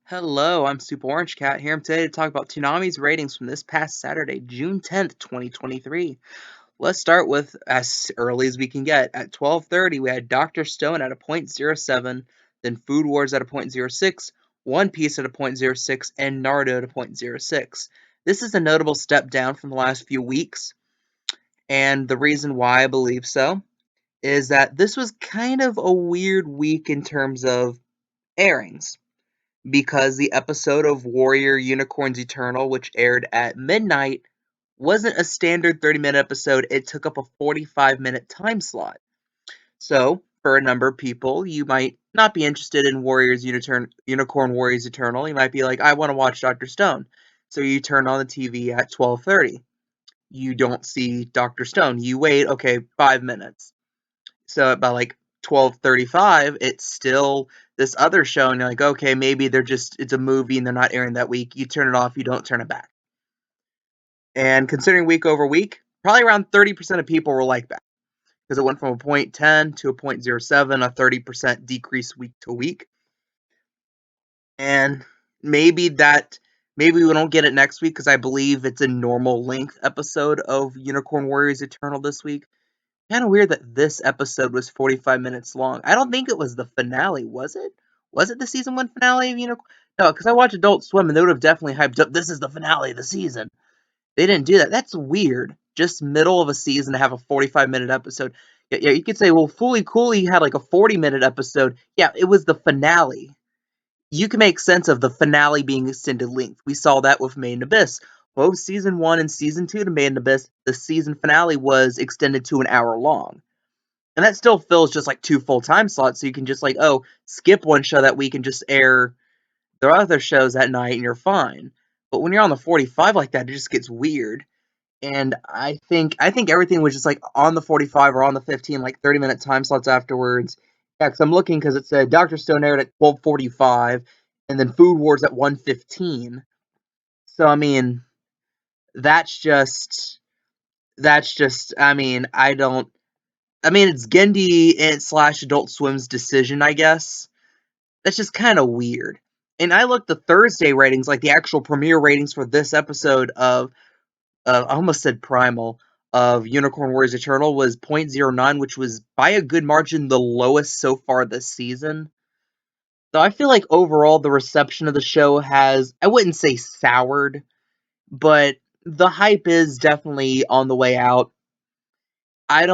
Hello, I'm Super Orange Cat here today to talk about Toonami's ratings from this past Saturday, June 10th, 2023. Let's start with as early as we can get. At 12:30, we had Dr. Stone at a .07, then Food Wars at a .06, One Piece at a .06, and Naruto at a .06. This is a notable step down from the last few weeks, and the reason why I believe so is that this was kind of a weird week in terms of airings because the episode of Warrior Unicorns Eternal, which aired at midnight, wasn't a standard 30-minute episode. It took up a 45-minute time slot. So, for a number of people, you might not be interested in Unicorn Warriors Eternal. You might be like, I want to watch Dr. Stone. So you turn on the TV at 12:30. You don't see Dr. Stone. You wait, okay, 5 minutes. So by like 12:35, it's still this other show, and you're like, okay, maybe it's a movie and they're not airing that week. You turn it off, you don't turn it back. And considering week over week, probably around 30% of people were like that because it went from a .10 to a .07, a 30% decrease week to week. And maybe we don't get it next week because I believe it's a normal length episode of Unicorn Warriors Eternal this week. Kind of weird that this episode was 45 minutes long. I don't think it was the finale, was it? Was it the season 1 finale of Unicorn? No, because I watch Adult Swim and they would have definitely hyped up, this is the finale of the season. They didn't do that. That's weird. Just middle of a season to have a 45-minute episode. Yeah, you could say, well, Fooly Cooley had like a 40-minute episode. Yeah, it was the finale. You can make sense of the finale being extended length. We saw that with Made in Abyss. Both season 1 and season 2 to Made in Abyss, the season finale was extended to an hour long. And that still fills just like 2 full time slots, so you can just like, oh, skip one show that week and just air the other shows at night and you're fine. But when you're on the 45 like that, it just gets weird. And I think everything was just like on the 45 or on the 15, like 30-minute time slots afterwards. Yeah, because I'm looking because it said Dr. Stone aired at 12:45 and then Food Wars at 1:15. So I mean, that's just I mean, it's Gendy and slash Adult Swim's decision, I guess. That's just kind of weird. And I looked the Thursday ratings, like the actual premiere ratings for this episode of I almost said Primal, of Unicorn Warriors Eternal was .09, which was by a good margin the lowest so far this season. So I feel like overall the reception of the show has, I wouldn't say soured, but the hype is definitely on the way out. I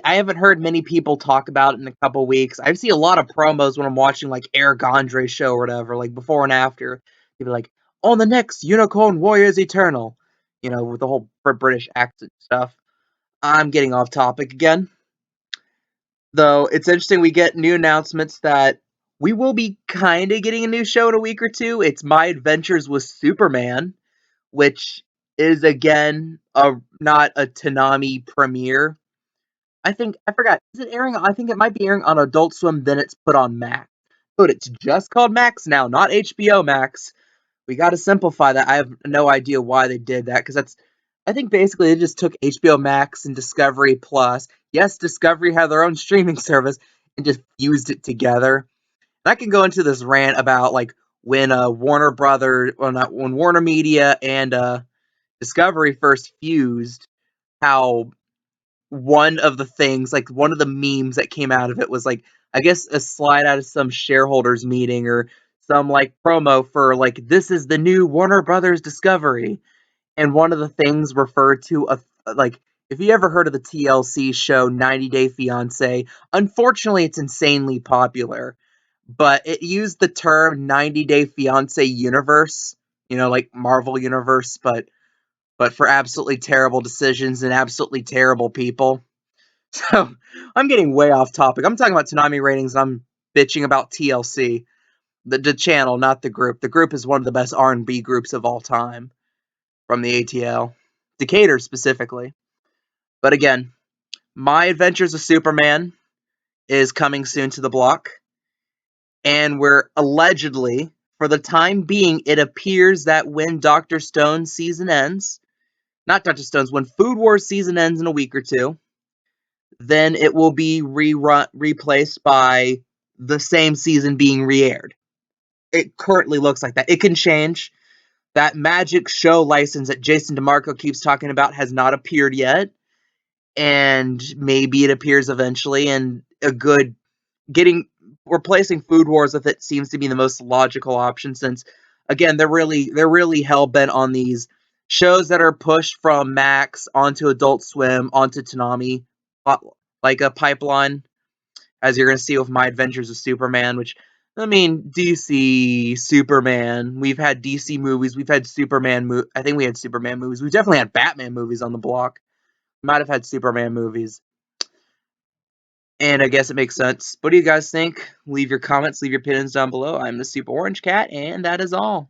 haven't heard many people talk about it in a couple weeks. I see a lot of promos when I'm watching like Eric Andre's show or whatever, like before and after. People like, on the next Unicorn Warriors Eternal, with the whole British accent stuff. I'm getting off topic again. Though it's interesting we get new announcements that we will be kind of getting a new show in a week or two. It's My Adventures with Superman, which is again not a Toonami premiere. I forgot. Is it airing? I think it might be airing on Adult Swim, then it's put on Max. But it's just called Max now, not HBO Max. We got to simplify that. I have no idea why they did that because I think basically they just took HBO Max and Discovery Plus. Yes, Discovery had their own streaming service and just fused it together. And I can go into this rant about like when Warner Brothers, well, not when Warner Media and Discovery first fused, how one of the things, like one of the memes that came out of it was like, I guess a slide out of some shareholders meeting or some like promo for like, this is the new Warner Brothers Discovery. And one of the things referred to like, if you ever heard of the TLC show 90 Day Fiance, unfortunately it's insanely popular, but it used the term 90 Day Fiance universe, like Marvel universe, but for absolutely terrible decisions and absolutely terrible people. So I'm getting way off topic. I'm talking about Toonami ratings. I'm bitching about TLC, the channel, not the group. The group is one of the best R&B groups of all time from the ATL, Decatur specifically. But again, My Adventures of Superman is coming soon to the block, and we're allegedly, for the time being, it appears that when Dr. Stone's season ends, not Dr. Stone's, when Food Wars season ends in a week or two, then it will be replaced by the same season being re-aired. it currently looks like that. It can change. That magic show license that Jason DeMarco keeps talking about has not appeared yet, and maybe it appears eventually. And a good getting replacing Food Wars with it seems to be the most logical option, since again they're really hell bent on these shows that are pushed from Max onto Adult Swim onto Toonami, like a pipeline, as you're going to see with My Adventures with Superman, which, I mean, DC, Superman, we've had DC movies, we've had Superman, I think we had Superman movies, we've definitely had Batman movies on the block, might have had Superman movies, and I guess it makes sense. What do you guys think? Leave your comments, leave your opinions down below. I'm the Super Orange Cat, and that is all.